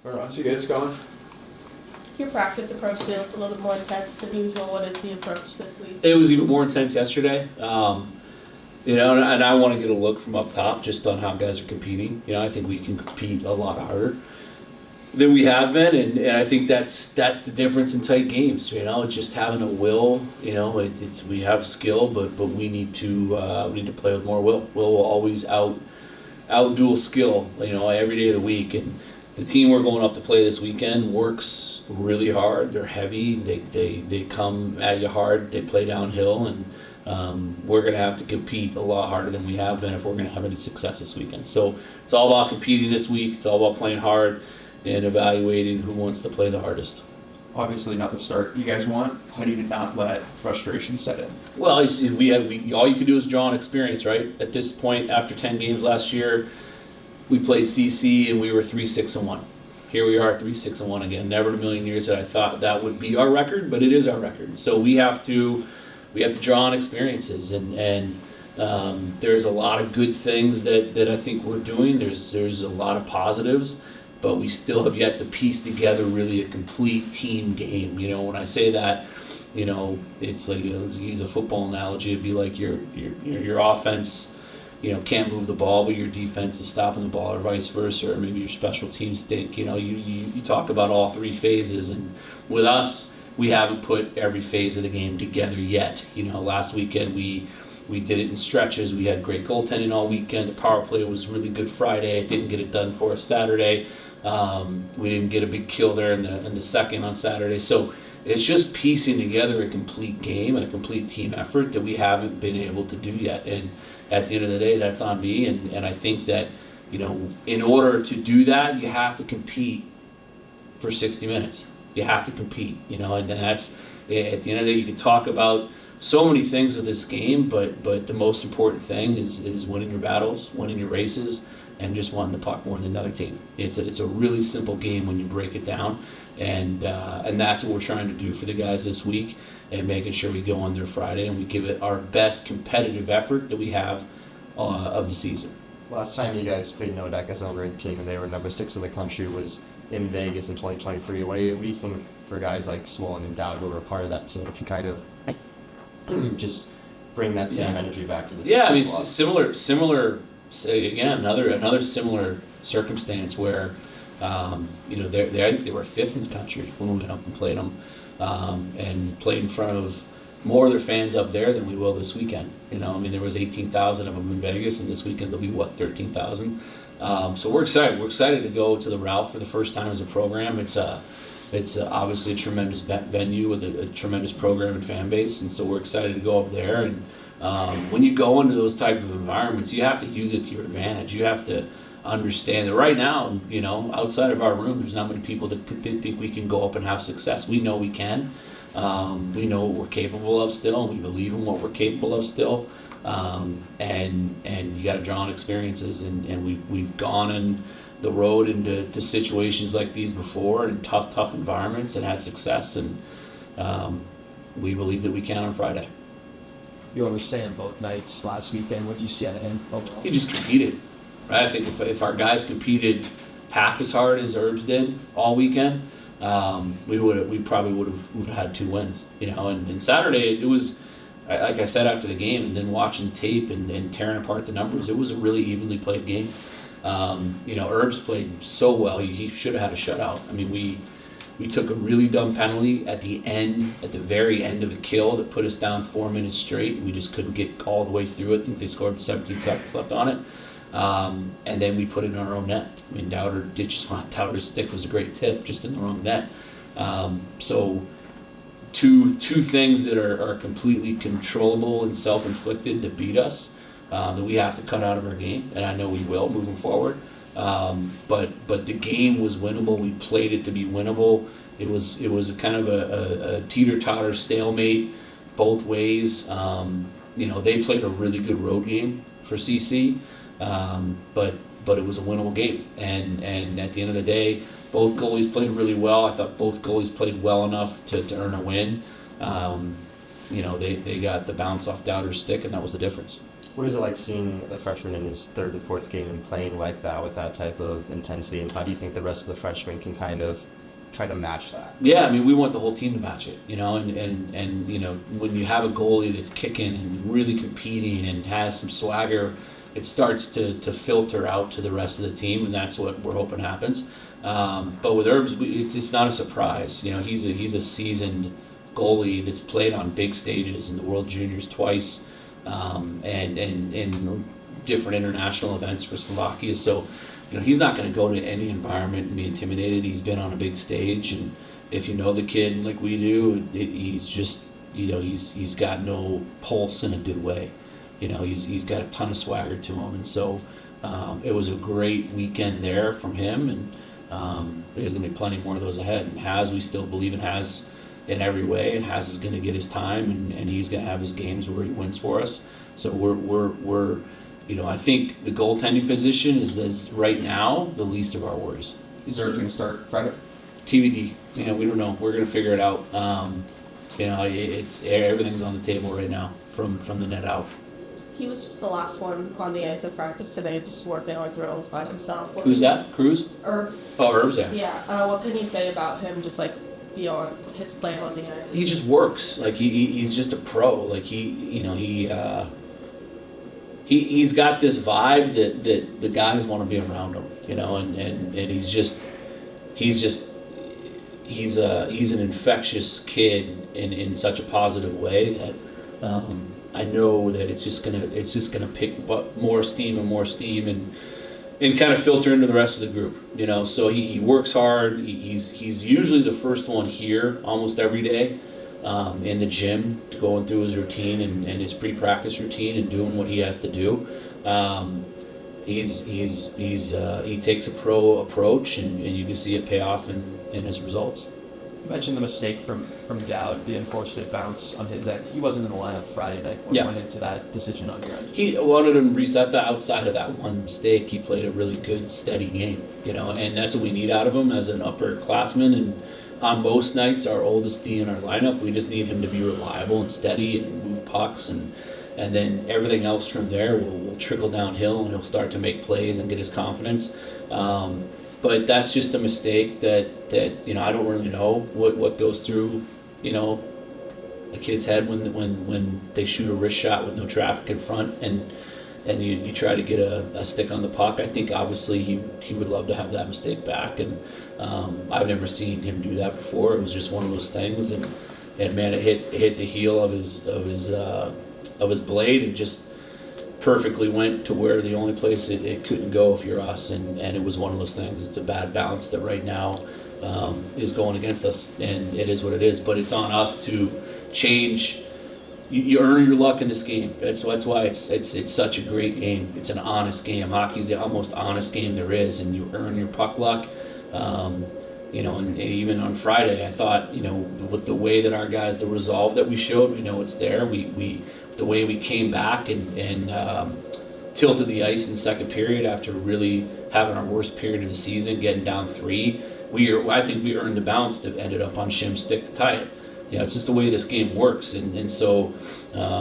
Where else you guys going? Your practice approach today looked a little bit more intense than usual. What is the approach this week? It was even more intense yesterday. And I want to get a look from up top just on how guys are competing. I think we can compete a lot harder than we have been, and I think that's the difference in tight games. Just having a will. It's we have skill, but we need to play with more will. Will always outduel skill. Every day of the week. And the team we're going up to play this weekend works really hard. They're heavy. They come at you hard. They play downhill, and we're going to have to compete a lot harder than we have been if we're going to have any success this weekend. So it's all about competing this week. It's all about playing hard and evaluating who wants to play the hardest. Obviously not the start you guys want. How do you not let frustration set in? Well, all you can do is draw on experience, right? At this point, after 10 games last year, we played CC and we were 3-6-1. Here we are 3-6-1 again. Never in a million years that I thought that would be our record, but it is our record. So we have to draw on experiences, and there's a lot of good things that I think we're doing. There's a lot of positives, but we still have yet to piece together really a complete team game. When I say that, it's like, to use a football analogy, it'd be like your offense, can't move the ball, but your defense is stopping the ball, or vice versa, or maybe your special teams stink. You talk about all three phases, and with us, we haven't put every phase of the game together yet. Last weekend we did it in stretches. We had great goaltending all weekend. The power play was really good Friday. It didn't get it done for us Saturday. We didn't get a big kill there in the second on Saturday. So it's just piecing together a complete game and a complete team effort that we haven't been able to do yet. And at the end of the day, that's on me. And I think that, in order to do that, you have to compete for 60 minutes. You have to compete, and that's, at the end of the day, you can talk about so many things with this game, but the most important thing is winning your battles, winning your races, and just wanting the puck more than the other team. It's a really simple game when you break it down, and that's what we're trying to do for the guys this week, and making sure we go on there Friday and we give it our best competitive effort that we have of the season. Last time you guys played Nodak as a ranked team and they were number 6 in the country was in Vegas in 2023. What do you think for guys like Smolen and Joel who were a part of that team, if you kind of just bring that same energy back to this? Yeah, I mean, similar. Again, another similar circumstance where, I think they were 5th in the country when we went up and played them, and played in front of more of their fans up there than we will this weekend. There was 18,000 of them in Vegas, and this weekend there'll be 13,000. So we're excited. We're excited to go to the Ralph for the first time as a program. It's obviously a tremendous venue with a tremendous program and fan base, and so we're excited to go up there. And when you go into those type of environments, you have to use it to your advantage. You have to understand that right now, outside of our room, there's not many people that think we can go up and have success. We know we can. We know what we're capable of still, and we believe in what we're capable of still. And you got to draw on experiences, and we've gone in the road into situations like these before, in tough environments, and had success, and we believe that we can on Friday. You understand both nights last weekend. What did you see at the end overall? He just competed, right? I think if our guys competed half as hard as Herbs did all weekend, we probably would have had 2 wins, And Saturday, it was, like I said after the game, and then watching the tape and tearing apart the numbers, it was a really evenly played game. Herbs played so well. He should have had a shutout. I mean, we took a really dumb penalty at the very end of a kill that put us down 4 minutes straight, and we just couldn't get all the way through it. I think they scored 17 seconds left on it. And then we put it in our own net. I mean, Dowder's stick was a great tip, just in the wrong net. So two things that are completely controllable and self-inflicted that beat us, that we have to cut out of our game, and I know we will moving forward. But the game was winnable. We played it to be winnable. It was a kind of a teeter-totter stalemate both ways. They played a really good road game for CC, but it was a winnable game. And at the end of the day, both goalies played really well. I thought both goalies played well enough to earn a win. They got the bounce off Dowder's stick, and that was the difference. What is it like seeing a freshman in his third and fourth game and playing like that with that type of intensity? And how do you think the rest of the freshmen can kind of try to match that? Yeah, I mean, we want the whole team to match it, and you know, when you have a goalie that's kicking and really competing and has some swagger, it starts to filter out to the rest of the team, and that's what we're hoping happens. But with Herbs, it's not a surprise. You know, he's a seasoned goalie that's played on big stages in the World Juniors twice, and in different international events for Slovakia. So, you know, he's not going to go to any environment and be intimidated. He's been on a big stage, and if you know the kid like we do, he's just, you know, he's got no pulse in a good way. You know, he's got a ton of swagger to him, and so it was a great weekend there from him, and there's going to be plenty more of those ahead. And Haz, we still believe in Haz in every way, and Haz is going to get his time, and he's going to have his games where he wins for us. So we're you know, I think the goaltending position is right now the least of our worries. Is Herbs going to start Friday? TBD. You know, we don't know. We're going to figure it out. You know, it's everything's on the table right now from the net out. He was just the last one on the ice at practice today, just working on drills by himself. Who's that? Cruz? Herbs. Oh, Herbs, yeah. Yeah. What can you say about him? Just like beyond his play on the ice. He just works. Like he's just a pro. Like he's got this vibe that the guys want to be around him. You know, and he's an infectious kid in such a positive way that I know that it's just gonna pick up more steam and kind of filter into the rest of the group, you know. So he works hard. He's usually the first one here almost every day, in the gym, going through his routine and his pre-practice routine and doing what he has to do. He takes a pro approach, and you can see it pay off in his results. You mentioned the mistake from Dowd, the unfortunate bounce on his end. He wasn't in the lineup Friday night. What went into that decision on your end? He wanted him to reset that. Outside of that one mistake, he played a really good, steady game, you know, and that's what we need out of him as an upperclassman. And on most nights, our oldest D in our lineup, we just need him to be reliable and steady and move pucks, and then everything else from there will trickle downhill, and he'll start to make plays and get his confidence. But that's just a mistake that you know, I don't really know what goes through, you know, a kid's head when they shoot a wrist shot with no traffic in front, and you try to get a stick on the puck. I think obviously he would love to have that mistake back, and I've never seen him do that before. It was just one of those things, and man, it hit the heel of his blade and just perfectly went to where the only place it couldn't go if you're us, and it was one of those things. It's a bad balance that right now is going against us, and it is what it is. But it's on us to change. You earn your luck in this game. That's why it's such a great game. It's an honest game. Hockey's the most honest game there is, and you earn your puck luck. You know, and even on Friday, I thought, you know, with the way that our guys, the resolve that we showed, we know it's there. The way we came back and tilted the ice in the second period after really having our worst period of the season, getting down 3. I think we earned the bounce that ended up on Shim's stick to tie it. You know, it's just the way this game works, and so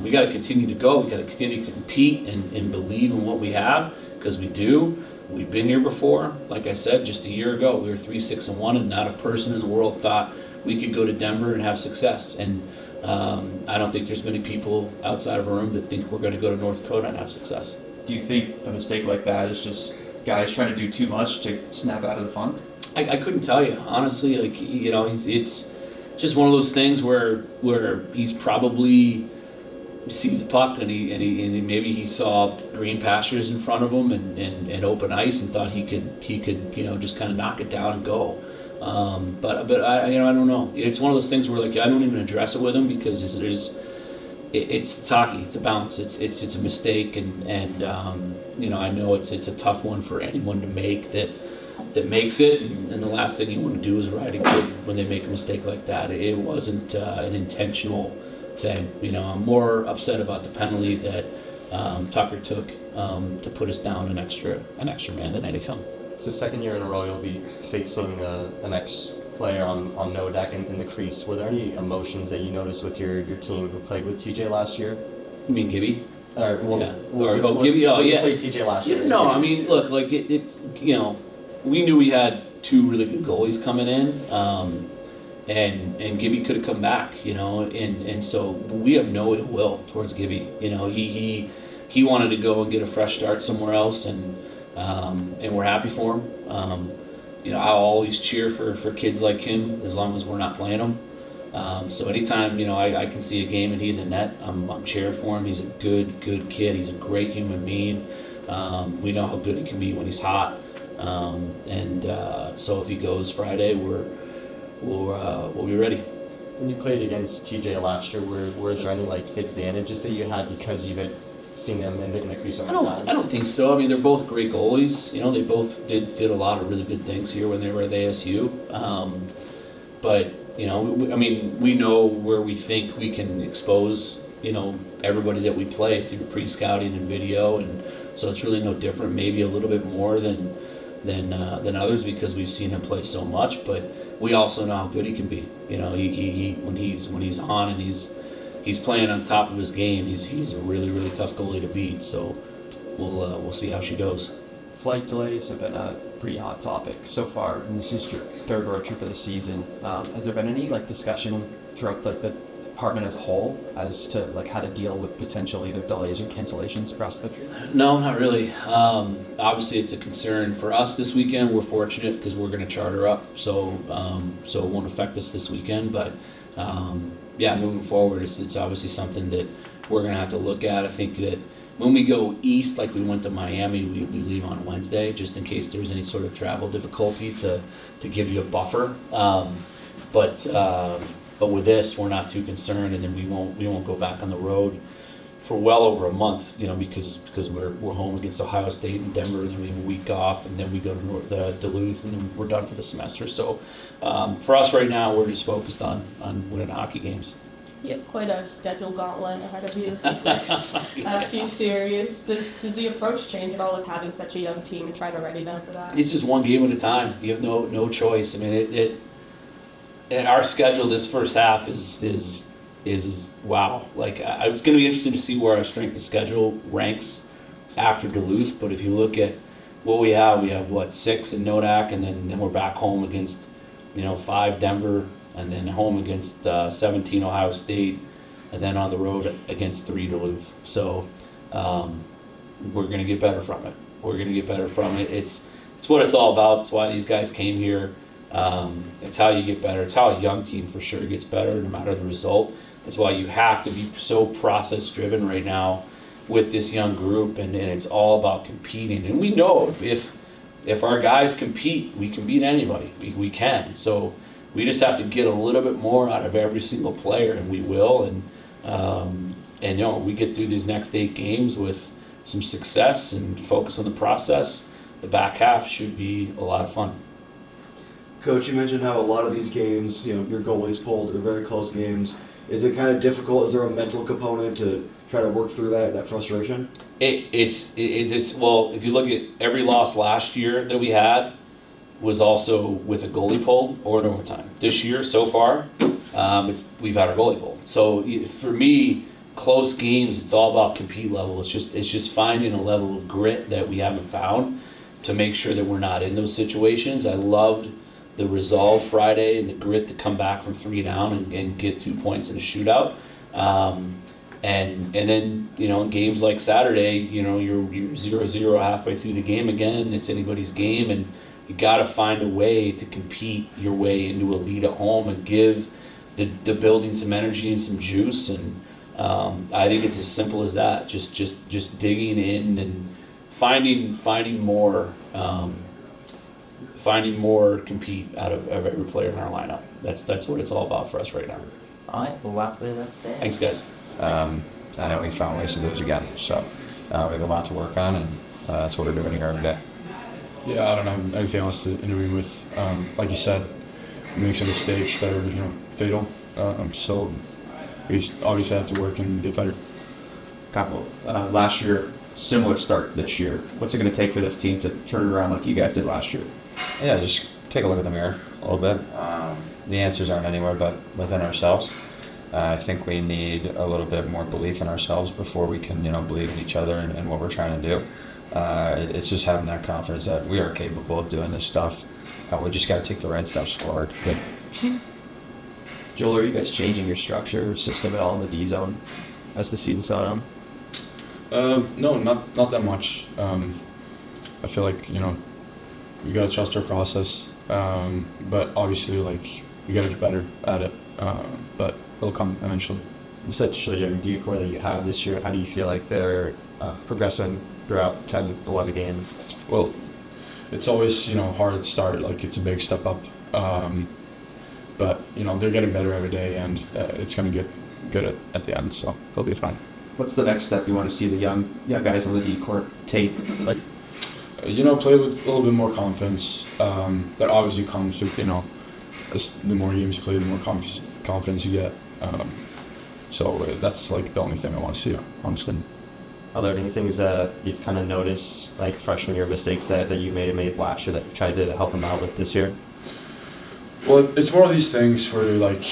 we got to continue to go. We got to continue to compete and believe in what we have, because we do. We've been here before. Like I said, just a year ago, we were 3-6-1, and not a person in the world thought we could go to Denver and have success. And I don't think there's many people outside of a room that think we're going to go to North Dakota and have success. Do you think a mistake like that is just guys trying to do too much to snap out of the funk? I couldn't tell you, honestly. Like, you know, it's just one of those things where he's probably sees the puck and he maybe he saw green pastures in front of him and open ice and thought he could you know, just kind of knock it down and go. But I, you know, I don't know. It's one of those things where, like, I don't even address it with him, because it's hockey. It's a bounce. It's a mistake, and you know, I know it's a tough one for anyone to make that makes it, and the last thing you want to do is ride a kid when they make a mistake like that. It wasn't an intentional thing. You know, I'm more upset about the penalty that Tucker took to put us down an extra man than anything. It's the second year in a row you'll be facing an ex-player on no deck in the crease. Were there any emotions that you noticed with your team who played with TJ last year? You mean Gibby? All right, well, Yeah. Gibby, oh, we yeah. played TJ last year. No, I mean, look, like it's we knew we had two really good goalies coming in, and Gibby could have come back, and so we have no ill will towards Gibby. He wanted to go and get a fresh start somewhere else, and we're happy for him. I'll always cheer for kids like him as long as we're not playing them. So anytime I can see a game and he's in net, I'm cheering for him. He's a good kid. He's a great human being. We know how good he can be when he's hot, so if he goes Friday, we'll be ready. When you played against TJ last year, were there any advantages that you had because you had seen them in the crease so many times? I don't think so. I mean, they're both great goalies. They both did a lot of really good things here when they were at ASU. But we know where we think we can expose everybody that we play through pre-scouting and video, and so it's really no different. Maybe a little bit more than others because we've seen him play so much, but we also know how good he can be. He when he's on and he's playing on top of his game, he's a really tough goalie to beat. So we'll see how she goes. Flight delays have been a pretty hot topic so far, and this is your third road trip of the season. Has there been any discussion throughout the department as a whole as to how to deal with potential either delays or cancellations across the country? No, not really. Obviously, it's a concern for us this weekend. We're fortunate because we're going to charter up, so it won't affect us this weekend. But moving forward, it's obviously something that we're going to have to look at. I think that when we go east, like we went to Miami, we leave on Wednesday just in case there's any sort of travel difficulty to give you a buffer. But with this, we're not too concerned, and then we won't go back on the road for well over a month, because we're home against Ohio State and Denver, and then we have a week off, and then we go to Duluth, and then we're done for the semester. So for us right now, we're just focused on winning hockey games. You have quite a schedule gauntlet ahead of you this next few series. Does the approach change at all with having such a young team and trying to ready them for that? It's just one game at a time. You have no choice. I mean, our schedule this first half is wow. It's going to be interesting to see where our strength of schedule ranks after Duluth. But if you look at what we have 6 in Nodak, and then we're back home against 5 Denver, and then home against 17 Ohio State, and then on the road against 3 Duluth. So we're going to get better from it. It's what it's all about. It's why these guys came here. It's how you get better. It's how a young team for sure gets better no matter the result. It's why you have to be so process driven right now with this young group, and it's all about competing. And we know if our guys compete, we can beat anybody. We can. So we just have to get a little bit more out of every single player, and we will. And we get through these next 8 games with some success and focus on the process. The back half should be a lot of fun. Coach, you mentioned how a lot of these games, your goalie's pulled, are very close games. Is it kind of difficult? Is there a mental component to try to work through that frustration? It's well, if you look at every loss last year that we had was also with a goalie pulled or an overtime. This year, so far, we've had our goalie pulled. So for me, close games, it's all about compete level. It's just finding a level of grit that we haven't found to make sure that we're not in those situations. I loved the resolve Friday and the grit to come back from 3 down and get 2 points in a shootout. And then in games like Saturday, you're 0-0 halfway through the game again. It's anybody's game, and you got to find a way to compete your way into a lead at home and give the building some energy and some juice. And I think it's as simple as that. Just digging in and finding more compete out of every player in our lineup. That's what it's all about for us right now. All right, we'll wrap it up there. Thanks, guys. I know we found ways to lose again, so we have a lot to work on, and that's what we're doing here every day. Yeah, I don't have anything else to interview with. Like you said, we make some mistakes that are fatal. So we obviously have to work and get better. Capo, last year, similar start this year. What's it going to take for this team to turn it around like you guys did last year? Yeah, just take a look at the mirror a little bit. The answers aren't anywhere but within ourselves. I think we need a little bit more belief in ourselves before we can, believe in each other and what we're trying to do. It's just having that confidence that we are capable of doing this stuff. We just got to take the right steps forward. But Joel, are you guys changing your structure or system at all in the D zone as the season's gone on? No, not that much. I feel like we gotta trust our process, but obviously we gotta get better at it. But it'll come eventually. You said your D core that you have this year. How do you feel like they're progressing throughout 10, 11 games? Well, it's always hard to start. It's a big step up, but they're getting better every day, and it's gonna get good at the end. So they'll be fine. What's the next step you want to see the young guys on the D court take? Play with a little bit more confidence. That obviously comes with as the more games you play, the more confidence you get. So that's the only thing I want to see, honestly. Are there any things that you've kind of noticed, freshman year mistakes that you may have made last year that you tried to help them out with this year? Well, it's more of these things where you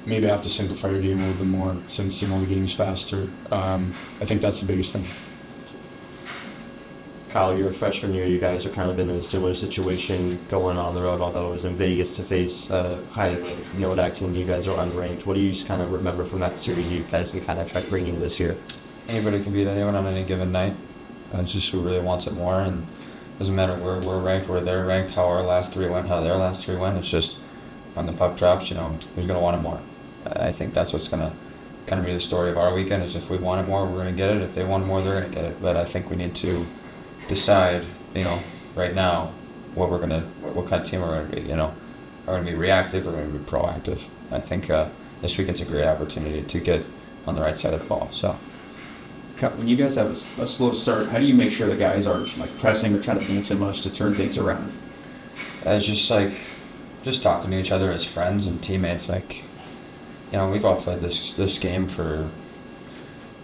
maybe have to simplify your game a little bit more since the game's faster. I think that's the biggest thing. Kyle, your freshman year, you guys are kind of in a similar situation going on the road, although it was in Vegas to face a high NODAC team. You guys are unranked. What do you just kind of remember from that series you guys can kind of try bringing this year? Anybody can beat anyone on any given night. It's just who really wants it more, and it doesn't matter where we're ranked, where they're ranked, how our last three went, how their last three went. It's just when the puck drops, who's going to want it more. I think that's what's going to kind of be the story of our weekend, is if we want it more, we're going to get it. If they want more, they're going to get it. But I think we need to decide, right now, what kind of team we're going to be. Are we going to be reactive or are we going to be proactive? I think this weekend's a great opportunity to get on the right side of the ball. So, When you guys have a slow start, how do you make sure the guys aren't pressing or trying to do too much to turn things around? It's just talking to each other as friends and teammates. We've all played this game for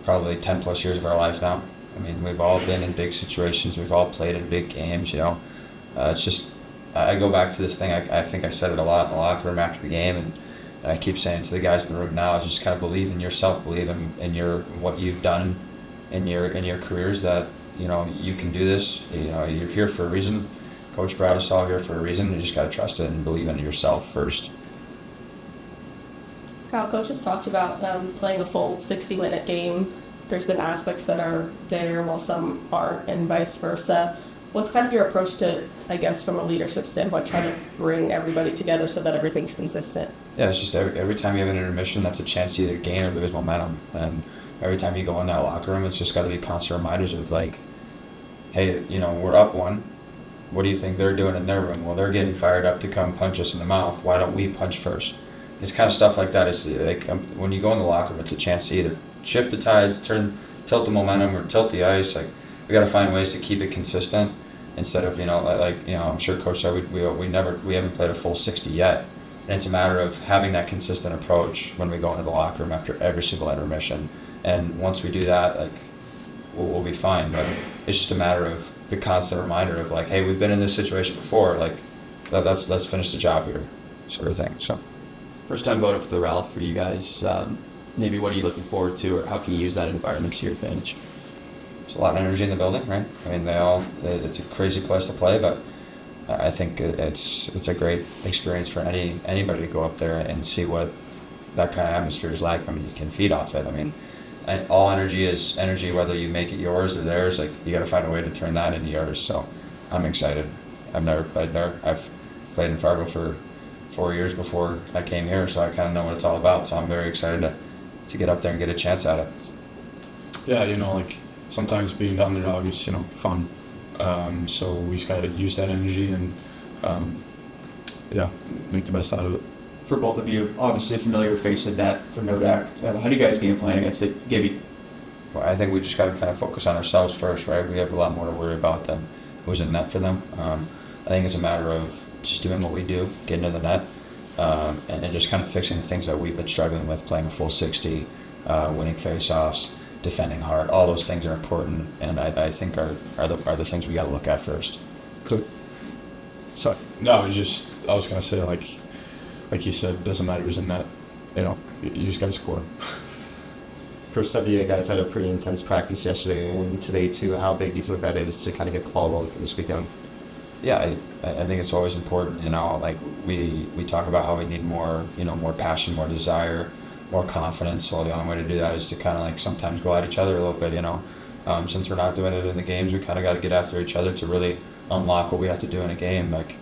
probably 10 plus years of our lives now. I mean, we've all been in big situations. We've all played in big games. It's just, I go back to this thing. I think I said it a lot in the locker room after the game, and I keep saying to the guys in the room now, is just kind of believe in yourself, believe in what you've done in your careers, that you can do this. You're here for a reason. Coach brought us all here for a reason. You just got to trust it and believe in yourself first. Kyle, Coach has talked about playing a full 60-minute game. There's been aspects that are there while some aren't, and vice versa. What's kind of your approach to, I guess, from a leadership standpoint, trying to bring everybody together so that everything's consistent? Yeah, it's just every time you have an intermission, that's a chance to either gain or lose momentum. And every time you go in that locker room, it's just got to be constant reminders of hey, we're up one. What do you think they're doing in their room? Well, they're getting fired up to come punch us in the mouth. Why don't we punch first? It's kind of stuff like that. It's when you go in the locker room, it's a chance to either shift the tides, tilt the momentum, or tilt the ice. We got to find ways to keep it consistent instead of I'm sure Coach said we haven't played a full 60 yet, and it's a matter of having that consistent approach when we go into the locker room after every single intermission. And once we do that, we'll be fine. But it's just a matter of the constant reminder of hey, we've been in this situation before. Let's finish the job here, sort of thing. So, First time going up to the Ralph for you guys. Maybe what are you looking forward to, or how can you use that environment to your advantage? There's a lot of energy in the building, right? I mean, it's a crazy place to play, but I think it's a great experience for anybody to go up there and see what that kind of atmosphere is like. I mean, you can feed off it. I mean, and all energy is energy, whether you make it yours or theirs. You got to find a way to turn that into yours. So I'm excited. I've never played there. I've played in Fargo for 4 years before I came here, so I kind of know what it's all about. So I'm very excited to get up there and get a chance at it. Yeah, sometimes being the underdog is, fun. So we just got to use that energy and, make the best out of it. For both of you, obviously familiar face of that for NODAC. How do you guys game plan against it, Gibby? Well, I think we just got to kind of focus on ourselves first, right? We have a lot more to worry about than who's in net for them. I think it's a matter of just doing what we do, getting to the net, and just kind of fixing the things that we've been struggling with, playing a full 60, winning face-offs, defending hard. All those things are important, and I think are the things we got to look at first. Cool. So no, I was gonna say like you said, it doesn't matter who's in net. you just got to score. For some of you guys had a pretty intense practice yesterday and today too. How big do you think that is to kind of get the ball rolling for this weekend? Yeah, I think it's always important, like we talk about how we need more, more passion, more desire, more confidence. So the only way to do that is to kind of like sometimes go at each other a little bit, Since we're not doing it in the games, we kind of got to get after each other to really unlock what we have to do in a game. Like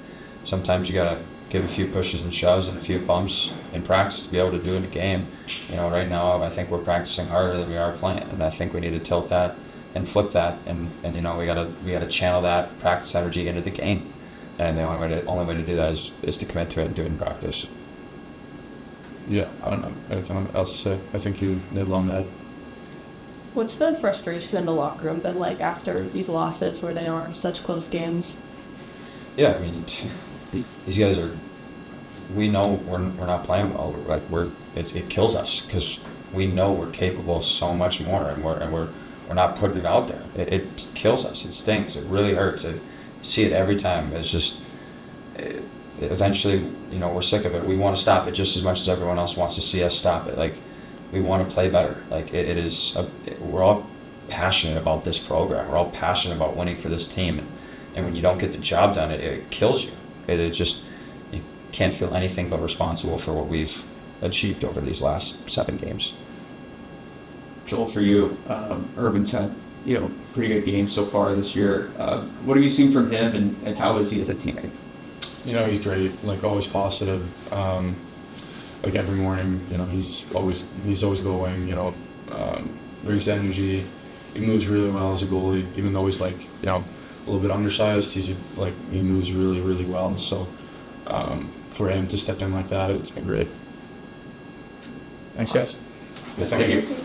sometimes you got to give a few pushes and shoves and a few bumps in practice to be able to do it in a game. Right now I think we're practicing harder than we are playing, and I think we need to tilt that and flip that, and we gotta channel that practice energy into the game, and the only way to do that is to commit to it and do it in practice. Yeah, I don't know anything else to say. I think you nailed on that. What's the frustration in the locker room been like after these losses where they are such close games? Yeah, I mean, these guys are. We know we're not playing well. It kills us because we know we're capable of so much more, and we're not putting it out there. It kills us. It stings. It really hurts. I see it every time. It's just eventually, we're sick of it. We want to stop it just as much as everyone else wants to see us stop it. Like we want to play better. Like it is. We're all passionate about this program. We're all passionate about winning for this team, and when you don't get the job done, it kills you. It just you can't feel anything but responsible for what we've achieved over these last 7 games. Joel, for you, Urban's had pretty good games so far this year. What have you seen from him, and how is he as a teammate? He's great. Like always positive. Like every morning, he's always going. Brings energy. He moves really well as a goalie, even though he's a little bit undersized. He moves really, really well. So for him to step in like that, it's been great. Thanks, guys. Thank you.